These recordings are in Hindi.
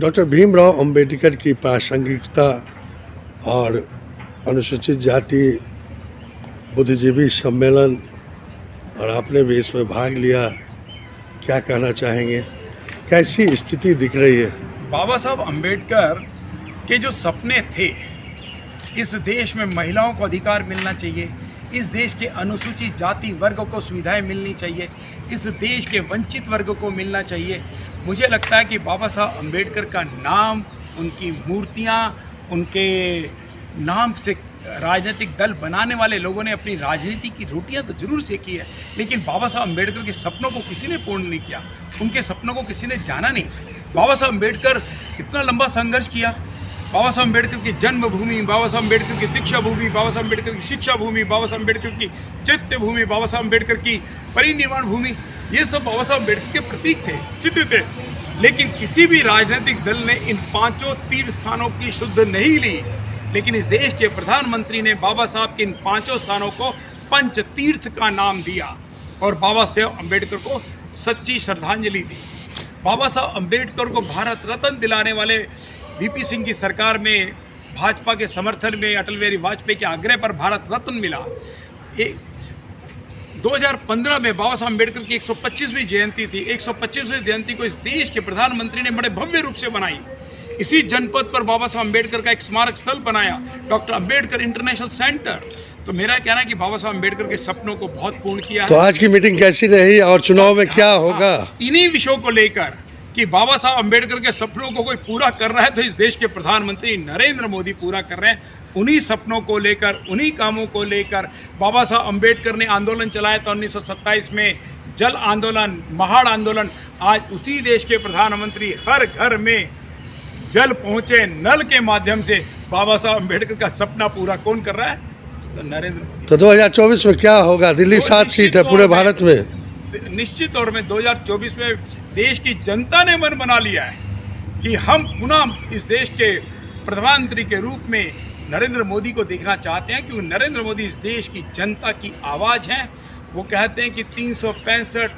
डॉक्टर भीमराव अंबेडकर की प्रासंगिकता और अनुसूचित जाति बुद्धिजीवी सम्मेलन, और आपने भी इसमें भाग लिया, क्या कहना चाहेंगे? कैसी स्थिति दिख रही है? बाबा साहब अंबेडकर के जो सपने थे, इस देश में महिलाओं को अधिकार मिलना चाहिए, इस देश के अनुसूचित जाति वर्ग को सुविधाएं मिलनी चाहिए, इस देश के वंचित वर्ग को मिलना चाहिए। मुझे लगता है कि बाबा साहब अंबेडकर का नाम, उनकी मूर्तियां, उनके नाम से राजनीतिक दल बनाने वाले लोगों ने अपनी राजनीति की रोटियां तो जरूर सेकी है, लेकिन बाबा साहब अंबेडकर के सपनों को किसी ने पूर्ण नहीं किया, उनके सपनों को किसी ने जाना नहीं। बाबा साहब अंबेडकर कितना लंबा संघर्ष किया। बाबा साहब अंबेडकर की जन्मभूमि, बाबा साहब अंबेडकर की दीक्षा भूमि, बाबा साहब अंबेडकर की शिक्षा भूमि, बाबा साहब अंबेडकर की चैत्य भूमि, बाबा साहब अंबेडकर की परिनिर्वाण भूमि, ये सब बाबा साहब अंबेडकर के प्रतीक थे, चिन्ह थे। लेकिन किसी भी राजनीतिक दल ने इन पांचों तीर्थ स्थानों की शुद्ध नहीं ली, लेकिन इस देश के प्रधानमंत्री ने बाबा साहब के इन पांचों स्थानों को पंच तीर्थ का नाम दिया और बाबा साहब अंबेडकर को सच्ची श्रद्धांजलि दी। बाबा साहब अंबेडकर को भारत रत्न दिलाने वाले वीपी सिंह की सरकार में भाजपा के समर्थन में अटल बिहारी वाजपेयी के आग्रह पर भारत रत्न मिला। 2015 में बाबा साहब अंबेडकर की 125वीं जयंती थी। 125वीं जयंती को इस देश के प्रधानमंत्री ने बड़े भव्य रूप से बनाई। इसी जनपद पर बाबा साहब अंबेडकर का एक स्मारक स्थल बनाया, डॉक्टर अंबेडकर इंटरनेशनल सेंटर। तो मेरा कहना है कि बाबा साहब अंबेडकर के सपनों को बहुत पूर्ण किया है। तो आज की मीटिंग कैसी रही और चुनाव में क्या होगा? इन्हीं विषयों को लेकर कि बाबा साहब अंबेडकर के सपनों को कोई पूरा कर रहा है तो इस देश के प्रधानमंत्री नरेंद्र मोदी पूरा कर रहे हैं। उन्हीं सपनों को लेकर, उन्हीं कामों को लेकर बाबा साहब अंबेडकर ने आंदोलन चलाया था 1927 में, जल आंदोलन, महाड़ आंदोलन। आज उसी देश के प्रधानमंत्री हर घर में जल पहुँचे नल के माध्यम से बाबा साहब अंबेडकर का सपना पूरा कौन कर रहा है? तो नरेंद्र मोदी। तो 2024 में क्या होगा? दिल्ली 7 सीट है पूरे भारत में। निश्चित तौर में 2024 में देश की जनता ने मन बना लिया है कि हम पुनः इस देश के प्रधानमंत्री के रूप में नरेंद्र मोदी को देखना चाहते हैं, क्योंकि नरेंद्र मोदी इस देश की जनता की आवाज़ हैं। वो कहते हैं कि 365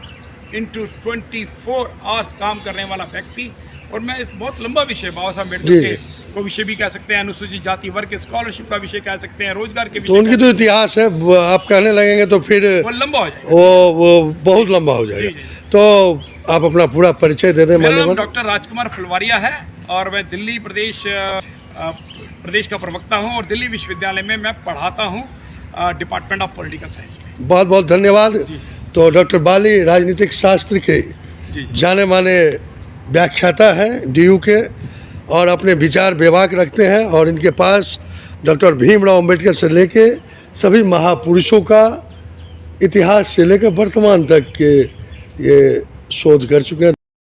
× 24 आवर्स काम करने वाला व्यक्ति। और मैं इस बहुत लंबा विषय बाबा साहब अम्बेडकर के को विषय भी कह सकते हैं, अनुसूचित जाति वर्ग के स्कॉलरशिप का विषय कह सकते हैं, रोजगार के विषय। तो उनकी तो इतिहास है, आप कहने लगेंगे तो फिर वो लंबा हो जाएगा, वो बहुत लंबा हो जाएगा। तो आप अपना पूरा परिचय दे दें। मेरा नाम डॉक्टर राजकुमार फुलवारिया है और मैं दिल्ली प्रदेश का प्रवक्ता हूँ और दिल्ली विश्वविद्यालय में मैं पढ़ाता हूँ डिपार्टमेंट ऑफ पॉलिटिकल साइंस में। बहुत बहुत धन्यवाद। तो डॉक्टर बाली राजनीतिक शास्त्र के जाने माने व्याख्याता हैं DU के, और अपने विचार बेबाक रखते हैं, और इनके पास डॉक्टर भीमराव अंबेडकर से लेके सभी महापुरुषों का इतिहास से लेकर वर्तमान तक के ये शोध कर चुके हैं।